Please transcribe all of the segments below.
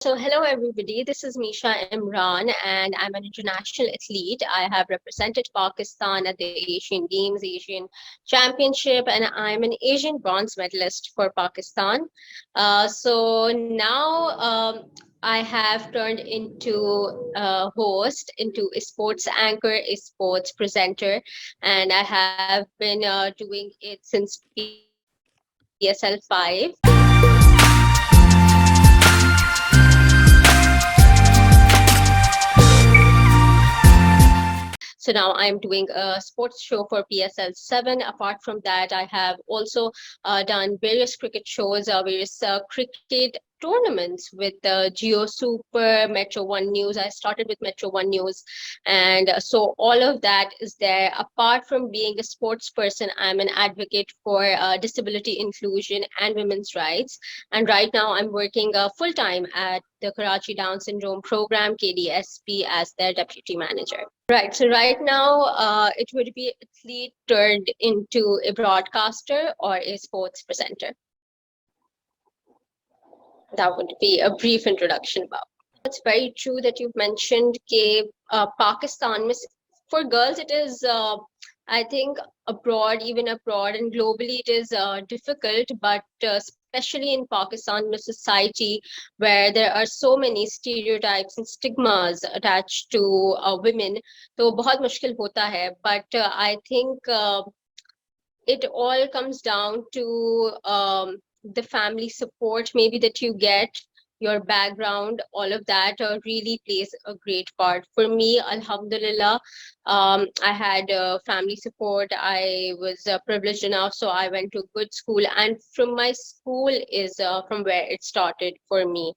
So, hello everybody. This is Meesha Imran, and I'm an international athlete. I have represented Pakistan at the Asian Games, Asian Championship, and I'm an Asian bronze medalist for Pakistan. So now I have turned into a host, into a sports anchor, a sports presenter, and I have been doing it since PSL 5. So now I'm doing a sports show for PSL 7. Apart from that, I have also done various cricket shows, various cricket tournaments with Geo Super, Metro One News. I started with Metro One News. And so all of that is there. Apart from being a sports person, I'm an advocate for disability inclusion and women's rights. And right now I'm working full time at the Karachi Down Syndrome Program, KDSP, as their deputy manager. Right. So right now, it would be athlete turned into a broadcaster or a sports presenter. That would be a brief introduction about. It's very true that you've mentioned Pakistan. For girls, it is, I think, abroad, even abroad, and globally, it is difficult. But especially in Pakistan, in a society where there are so many stereotypes and stigmas attached to women, तो बहुत मुश्किल होता है. But I think it all comes down to the family support maybe that you get, your background, all of that really plays a great part. For me, alhamdulillah, I had family support. I was privileged enough, so I went to good school, and from my school is from where it started for me.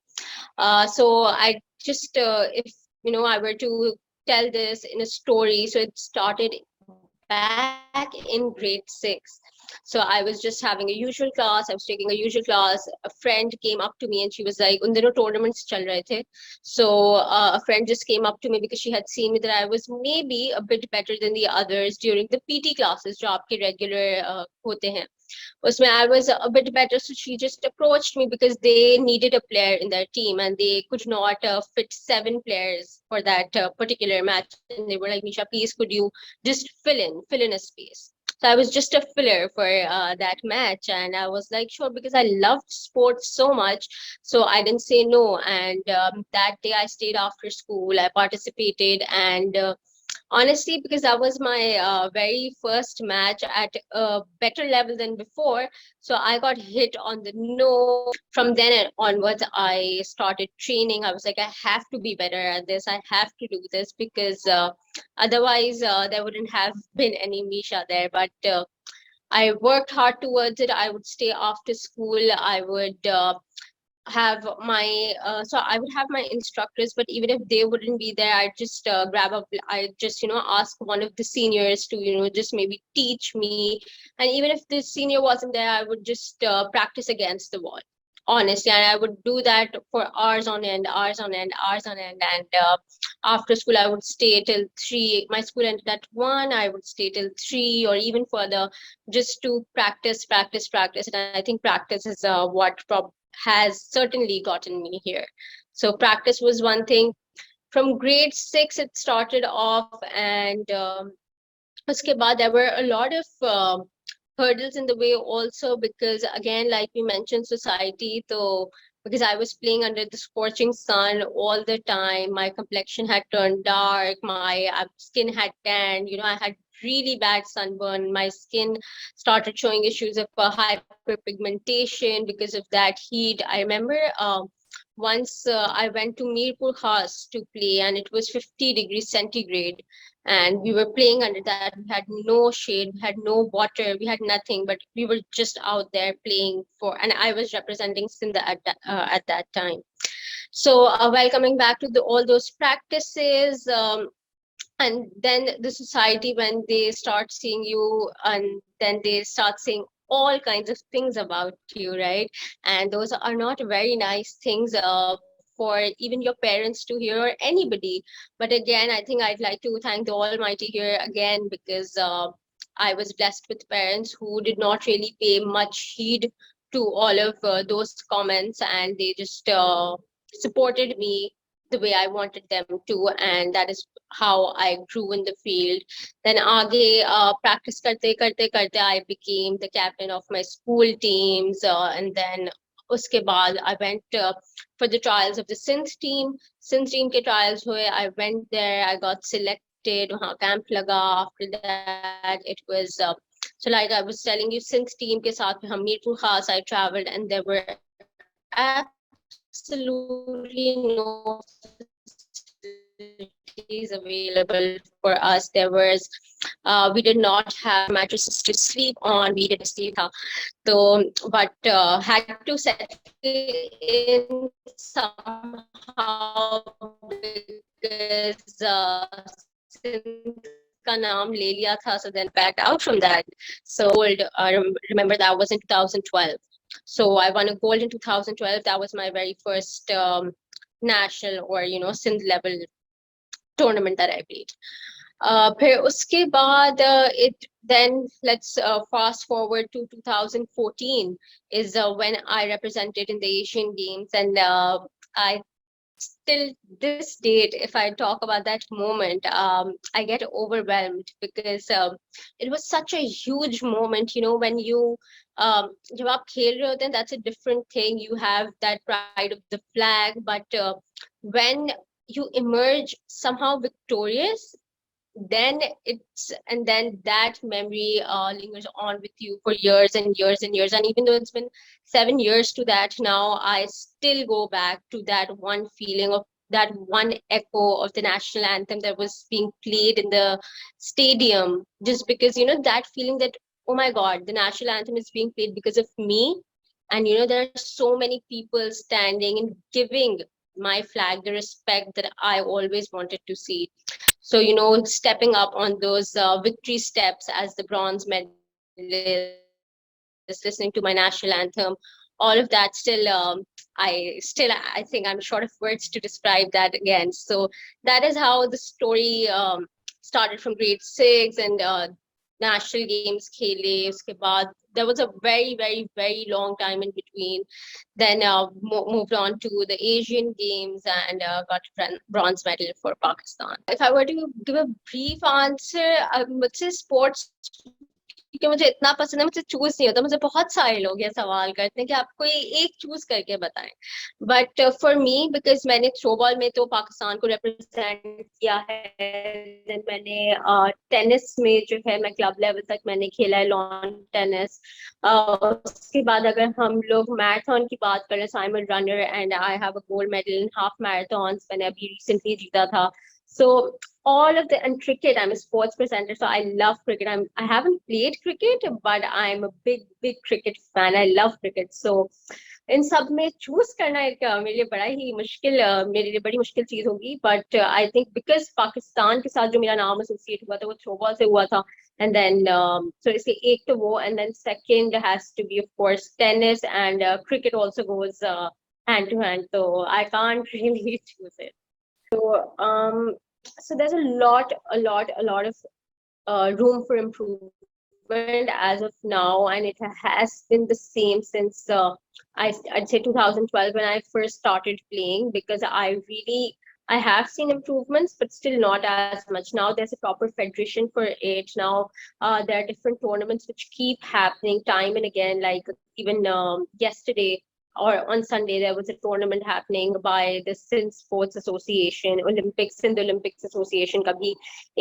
So I just, if I were to tell this in a story, so it started back in grade 6. So I was just having a usual class. I was taking a usual class. A friend came up to me and she was like, "Un dino tournaments chal rahe the." So a friend just came up to me because she had seen me that I was maybe a bit better than the others during the PT classes, जो आपके regular होते हैं. उसमें I was a bit better, so she just approached me because they needed a player in their team and they could not fit 7 players for that particular match. And they were like, "Misha, please, could you just fill in a space?" So I was just a filler for that match, and I was like, "Sure," because I loved sports so much. So I didn't say no. And that day I stayed after school. I participated, and honestly, because that was my very first match at a better level than before, so I got hit on the nose. From then onwards, I started training. I was like, I have to be better at this. I have to do this because otherwise there wouldn't have been any Misha there. But I worked hard towards it. I would stay after school. I would have my so I would have my instructors, but even if they wouldn't be there, I'd just grab up, I just ask one of the seniors to just maybe teach me. And even if the senior wasn't there, I would just practice against the wall, honestly. And I would do that for hours on end, hours on end, hours on end. And after school I would stay till 3. My school ended at 1. I would stay till 3 or even further, just to practice. And I think practice is what has certainly gotten me here. So practice was one thing. From grade 6 it started off, and uske baad there were a lot of hurdles in the way also, because again, like we mentioned, society. So because I was playing under the scorching sun all the time, my complexion had turned dark, my skin had tanned, I had really bad sunburn. My skin started showing issues of hyperpigmentation because of that heat. I remember once I went to Mirpur Khas to play, and it was 50 degrees centigrade, and we were playing under that. We had no shade, we had no water, we had nothing, but we were just out there playing for. And I was representing Sindh at that time. So while coming back to all those practices, and then the society, when they start seeing you, and then they start saying all kinds of things about you, right? And those are not very nice things for even your parents to hear, or anybody. But again, I think I'd like to thank the Almighty here again, because I was blessed with parents who did not really pay much heed to all of those comments, and they just supported me the way I wanted them to, and that is how I grew in the field. Then आगे practice करते करते करते I became the captain of my school teams, and then उसके बाद I went for the trials of the synth team. Synth team के trials हुए, I went there, I got selected, वहाँ camp लगा. After that it was so like I was telling you, synth team के साथ में हम मीरपुर खास I traveled, and there were absolutely no facilities available for us. There was we did not have mattresses to sleep on. We didn't have AC. So but had to settle in somehow because since का नाम ले लिया था, so then backed out from that. So remember that was in 2012. So I won a gold in 2012. That was my very first national or synth level tournament that I played. फिर उसके बाद it then let's fast forward to 2014 is when I represented in the Asian Games, and I still this date, if I talk about that moment, I get overwhelmed because it was such a huge moment. When you जब आप खेल रहे होते हैं, that's a different thing. You have that pride of the flag, but when you emerge somehow victorious, then and then that memory lingers on with you for years and years and years. And even though it's been 7 years to that now, I still go back to that one feeling of that one echo of the national anthem that was being played in the stadium, just because that feeling that, oh my god, the national anthem is being played because of me. And there are so many people standing and giving my flag the respect that I always wanted to see. So, stepping up on those victory steps as the bronze medalist, listening to my national anthem, all of that still, I think I'm short of words to describe that again. So that is how the story started from grade 6, and national games खेले. उसके बाद there was a very, very, very long time in between. Then moved on to the Asian Games and got bronze medal for Pakistan. If I were to give a brief answer, मुझसे sports क्योंकि मुझे इतना पसंद है, मुझे choose नहीं होता. मुझे बहुत सारे लोग ये सवाल करते हैं कि आप कोई एक चूज करके बताएं. बट फॉर मी, बिकॉज मैंने थ्रोबॉल में तो पाकिस्तान को रिप्रेजेंट किया है. देन मैंने टेनिस में जो है, मैं क्लब लेवल तक मैंने खेला है, लॉन टेनिस. उसके बाद अगर हम लोग मैराथन की बात करें, so I am a runner and I have a gold medal in half marathons. मैंने अभी रिसेंटली जीता था. So all of the, and cricket, I'm a sports presenter, so I love cricket. I haven't played cricket, but I'm a big cricket fan. I love cricket. So इन सब में choose करना एक मेरे लिए बड़ा ही मुश्किल, मेरे लिए बड़ी मुश्किल चीज होगी. But I think because Pakistan के साथ जो मेरा नाम एसोसिएट हुआ था वो थ्रोबॉल से हुआ था. एंड देन सो इसलिए एक तो वो, and then second has to be of course tennis, and cricket also goes hand to hand, so I can't really choose it. So there's a lot of room for improvement as of now, and it has been the same since I'd say 2012 when I first started playing, because I have seen improvements, but still not as much. Now there's a proper federation for it. Now there are different tournaments which keep happening time and again. Like even yesterday or on Sunday, there was a tournament happening by the Sin Sports Association, Sin Olympics Association का भी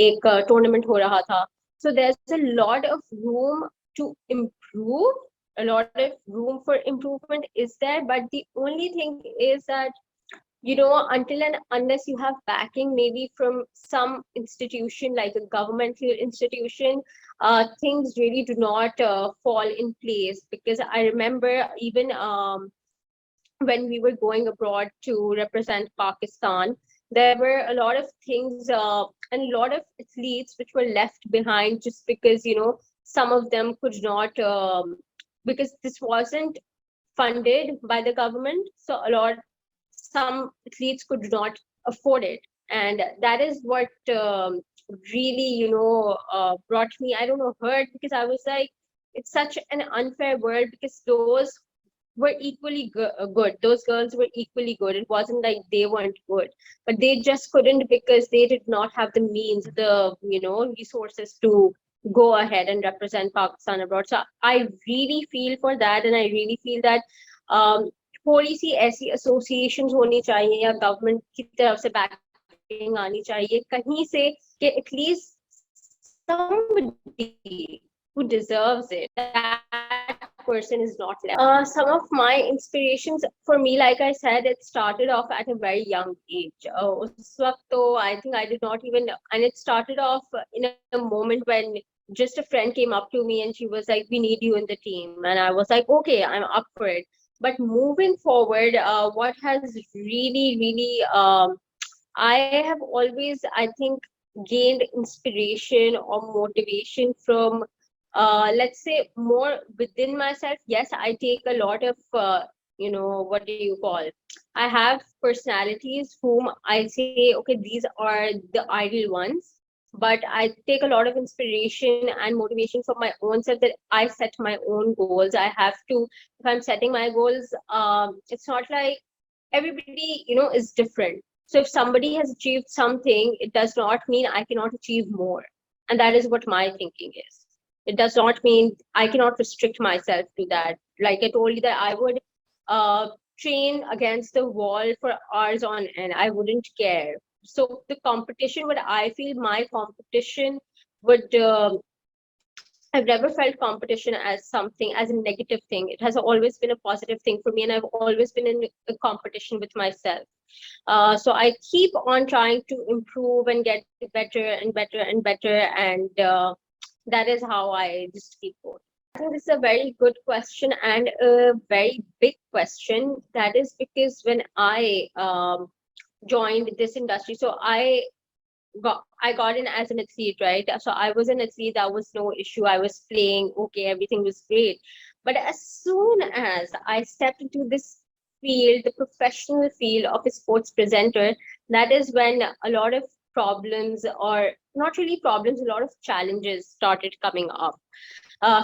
एक tournament हो रहा था. So there's a lot of room to improve, a lot of room for improvement is there, but the only thing is that until and unless you have backing, maybe from some institution like a governmental institution, things really do not fall in place. Because I remember even when we were going abroad to represent Pakistan, there were a lot of things and a lot of athletes which were left behind just because, some of them could not, because this wasn't funded by the government. So some athletes could not afford it. And that is what really, brought me, I don't know, hurt, because I was like, it's such an unfair world, because those were equally good. Those girls were equally good. It wasn't like they weren't good, but they just couldn't because they did not have the means, the resources to go ahead and represent Pakistan abroad. So I really feel for that, and I really feel that um, थोड़ी सी ऐसी associations होनी चाहिए या government की तरफ से backing आनी चाहिए कहीं से कि at least somebody who deserves it, that person is not left out. Some of my inspirations, for me, like I said, it started off at a very young age. उस वक्त तो I think I did not even, and it started off in a moment when just a friend came up to me and she was like, "We need you in the team," and I was like, "Okay, I'm up for it." But moving forward, what has I have always, I think, gained inspiration or motivation from, let's say, more within myself. Yes, I take a lot of, what do you call? I have personalities whom I say, okay, these are the ideal ones. But I take a lot of inspiration and motivation from my own self that I set my own goals. I have to, if I'm setting my goals, it's not like everybody is different. So if somebody has achieved something, it does not mean I cannot achieve more. And that is what my thinking is. It does not mean I cannot restrict myself to that. Like I told you that I would uh, train against the wall for hours on end. I wouldn't care. So the competition, what I feel, my competition would I've never felt competition as something, as a negative thing. It has always been a positive thing for me, and I've always been in a competition with myself. So I keep on trying to improve and get better and better and better, and that is how I just keep going. I think this is a very good question and a very big question. That is because when I joined this industry, so I got in as an athlete, right? So I was an athlete, that was no issue. I was playing, okay, everything was great. But as soon as I stepped into this field, the professional field of a sports presenter, that is when a lot of problems, or not really problems, a lot of challenges started coming up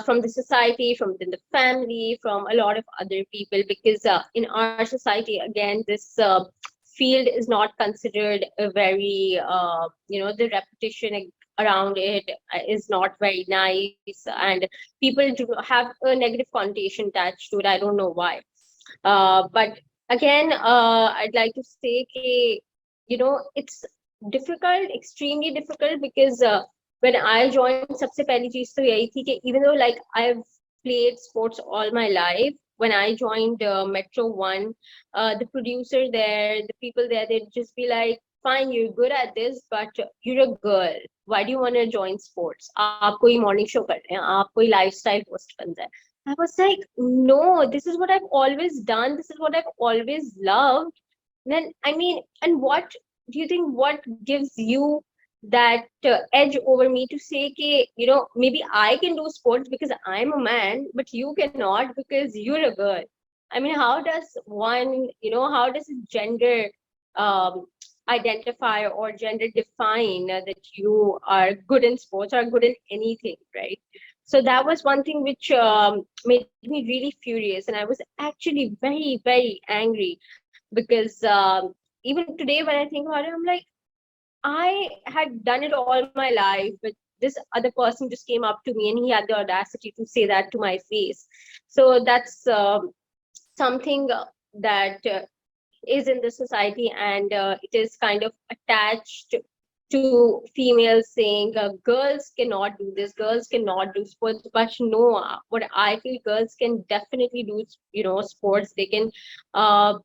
from the society, from within the family, from a lot of other people. Because in our society, again, this field is not considered a very, the repetition around it is not very nice, and people do have a negative connotation attached to it. I don't know why. But again, I'd like to say, it's difficult, extremely difficult, because when I joined, सबसे पहली चीज तो यही थी कि even though like I've played sports all my life, when I joined Metro One, the producer there, the people there, they'd just be like, "Fine, you're good at this, but you're a girl. Why do you want to join sports? आप कोई morning show कर रहे हैं, आप कोई lifestyle host बन जाए." I was like, no, this is what I've always done. This is what I've always loved. Then, I mean, and what do you think? What gives you that edge over me to say, कि, maybe I can do sports because I'm a man, but you cannot because you're a girl. I mean, how does one, how does a gender um, identify or gender define that you are good in sports or good in anything, right? So that was one thing which made me really furious, and I was actually very, very angry because even today when I think about it, I'm like, I had done it all my life, but this other person just came up to me and he had the audacity to say that to my face. So that's something that is in the society, and it is kind of attached to females, saying girls cannot do this, girls cannot do sports. But no, what I feel, girls can definitely do sports. They can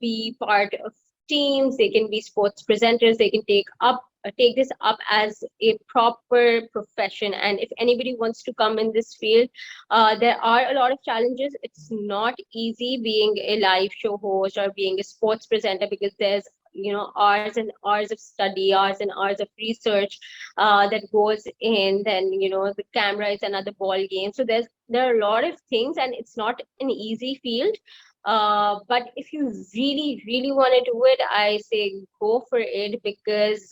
be part of teams, they can be sports presenters, they can take this up as a proper profession. And if anybody wants to come in this field, there are a lot of challenges. It's not easy being a live show host or being a sports presenter, because there's hours and hours of study, hours and hours of research that goes in. Then the camera is another ball game. So there are a lot of things, and it's not an easy field. But if you really, really want to do it, I say go for it, because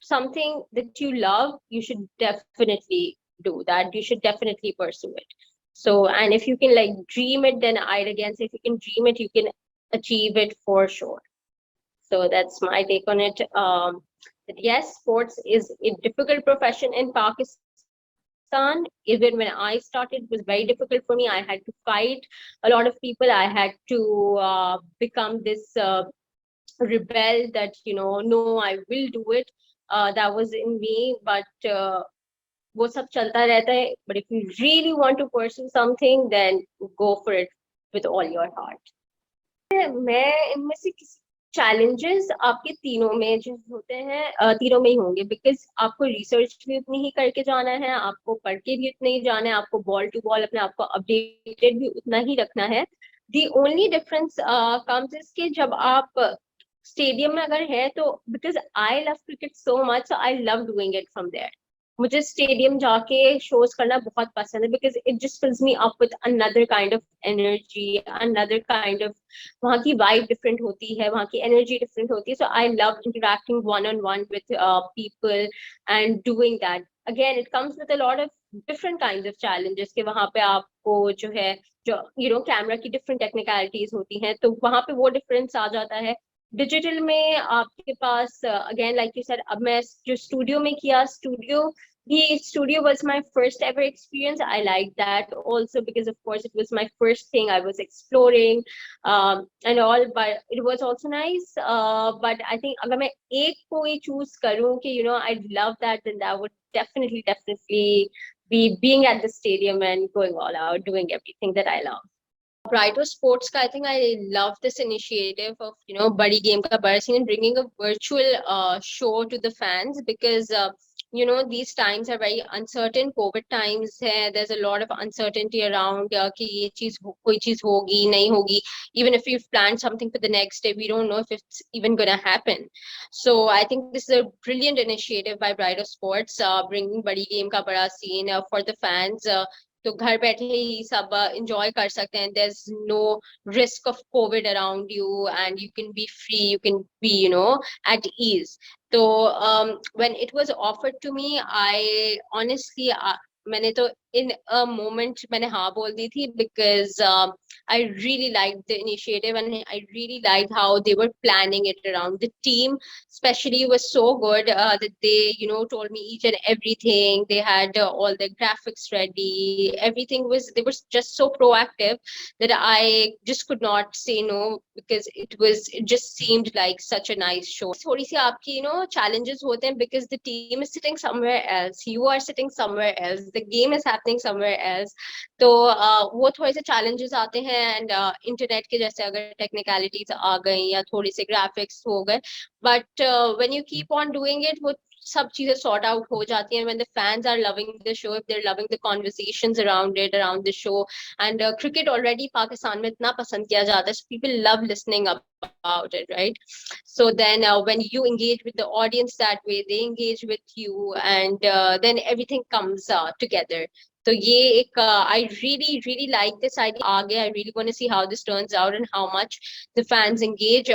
something that you love, you should definitely do that. You should definitely pursue it. So, and if you can like dream it, then I'd again say if you can dream it, you can achieve it for sure. So that's my take on it. That yes, sports is a difficult profession in Pakistan. Even when I started, it was very difficult for me. I had to fight a lot of people. I had to become this rebel that, no, I will do it. That was in me, but वो सब चलता रहता है. But if you really want to pursue something, then go for it with all your heart. मैं इनमें से किसी challenges आपके तीनों में जो होते हैं, तीनों में ही होंगे, बिकॉज आपको रिसर्च भी उतनी ही करके जाना है, आपको पढ़ के भी उतना ही जाना है, आपको बॉल टू बॉल अपने आप को अपडेटेड भी उतना ही रखना है. The only difference comes is कि जब आप स्टेडियम में अगर है तो, because I love cricket so much, I love doing it from there. मुझे स्टेडियम जाके शोज करना बहुत पसंद है, because it just fills me up with another kind of energy, another kind of, वहाँ की वाइब डिफरेंट होती है, वहाँ की एनर्जी डिफरेंट होती है. So I love interacting one on one with people and doing that. Again it comes with a lot of different kind of challenges, के वहाँ पे आपको जो है, जो कैमरा की डिफरेंट टेक्निकलिटीज होती हैं, तो वहाँ पे वो डिफरेंस आ जाता है. डिजिटल में आपके पास अगेन लाइक यू सेड, अब मैं जो स्टूडियो में किया, studio was my first ever experience. I like that also because of course it was my first thing. I was exploring and all, but it was also nice. But I think अगर मैं एक कोई choose करूँ कि I love that, then that would definitely be being at the stadium and going all out, doing everything that I love. Brighto Sports ka, I think I love this initiative of Bari game ka Bara scene and bringing a virtual show to the fans, because these times are very uncertain. COVID times hai, there's a lot of uncertainty around कि ये चीज कोई चीज होगी नहीं होगी. Even if we've planned something for the next day, we don't know if it's even gonna happen. So I think this is a brilliant initiative by Brighto Sports, bringing Bari game ka Bara scene for the fans. तो घर बैठे ही सब enjoy कर सकते हैं. There's no risk of COVID around you, and you can be free, you can be at ease. So when it was offered to me, I honestly मैंने तो in a moment मैंने हाँ बोल दी थी, because I really liked the initiative and I really liked how they were planning it around. The team especially was so good that they told me each and everything. They had all the graphics ready, everything was, they were just so proactive that I just could not say no, because it just seemed like such a nice show. थोड़ी सी आपकी challenges होते हैं, because the team is sitting somewhere else, you are sitting somewhere else, the game is happening somewhere else. तो वो थोड़े से challenges आते हैं, and internet के जैसे अगर technicalities आ गई या थोड़ी से graphics हो गए, but when you keep on doing it, वो सब चीजें sort out हो जाती हैं. When the fans are loving the show, if they're loving the conversations around it, around the show, and cricket already Pakistan में इतना पसंद किया जाता है, so people love listening about it, right? So then when you engage with the audience that way, they engage with you, and then everything comes together. So ये एक I really like this idea. आगे I really want to see how this turns out and how much the fans engage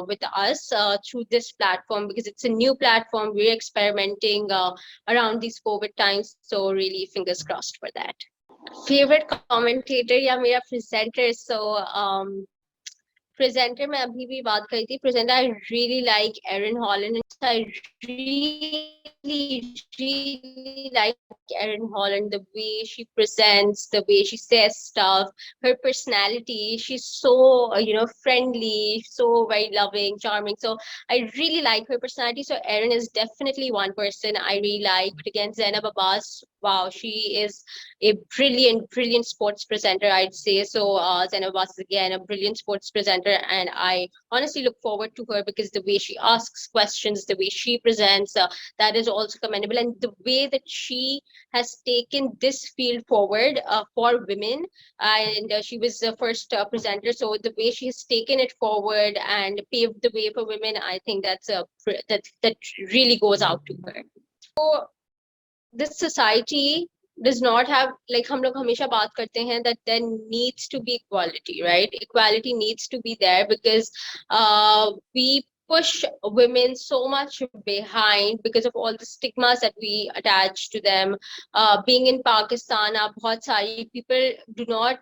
with us through this platform, because it's a new platform. We're experimenting around these COVID times, so really fingers crossed for that. Favorite commentator या मेरा presenter, so presenter मैं अभी भी बात करी थी. Presenter, I really like Erin Holland. I really like Erin Holland, the way she presents, the way she says stuff, her personality. She's so friendly, so very loving, charming. So I really like her personality. So Erin is definitely one person I really like. But again, Zainab Abbas, wow, she is a brilliant sports presenter, I'd say. So Zainab Abbas is again a brilliant sports presenter, and I honestly look forward to her, because the way she asks questions, the way she presents, that is also commendable. And the way that she has taken this field forward for women, and she was the first presenter, so the way she has taken it forward and paved the way for women, I think that's that really goes out to her. So this society does not have, like हम लोग हमेशा बात करते हैं that there needs to be equality, right? Equality needs to be there, because we push women so much behind because of all the stigmas that we attach to them. Being in Pakistan, bahut sari people do not.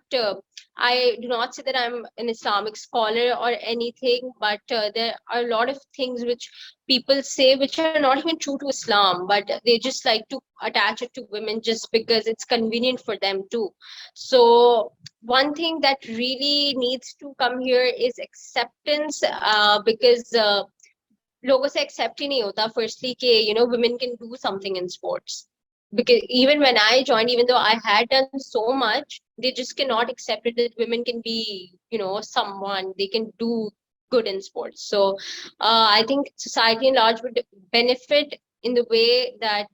I do not say that I'm an Islamic scholar or anything, but there are a lot of things which people say which are not even true to Islam, but they just like to attach it to women just because it's convenient for them too. So one thing that really needs to come here is acceptance, because लोगों से accept ही नहीं होता firstly कि women can do something in sports, because even when I joined, even though I had done so much, they just cannot accept it that women can be someone, they can do good in sports. So I think society in large would benefit in the way that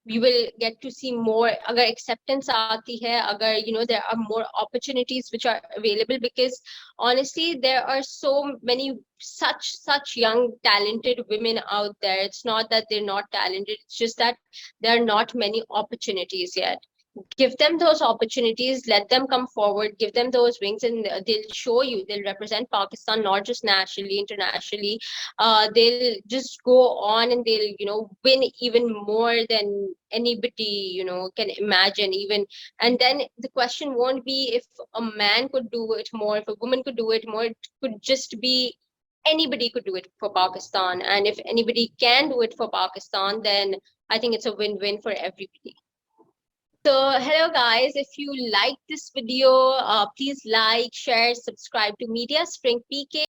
we will get to see more agar acceptance aati hai, agar there are more opportunities which are available, because honestly there are so many such young talented women out there. It's not that they're not talented, it's just that there are not many opportunities yet. Give them those opportunities, let them come forward, give them those wings, and they'll show you, they'll represent Pakistan not just nationally, internationally. They'll just go on and they'll win even more than anybody can imagine even. And then the question won't be if a man could do it more, if a woman could do it more. It could just be anybody could do it for Pakistan, and if anybody can do it for Pakistan, then I think it's a win-win for everybody. So, hello guys, if you like this video, please like, share, subscribe to Media Spring PK.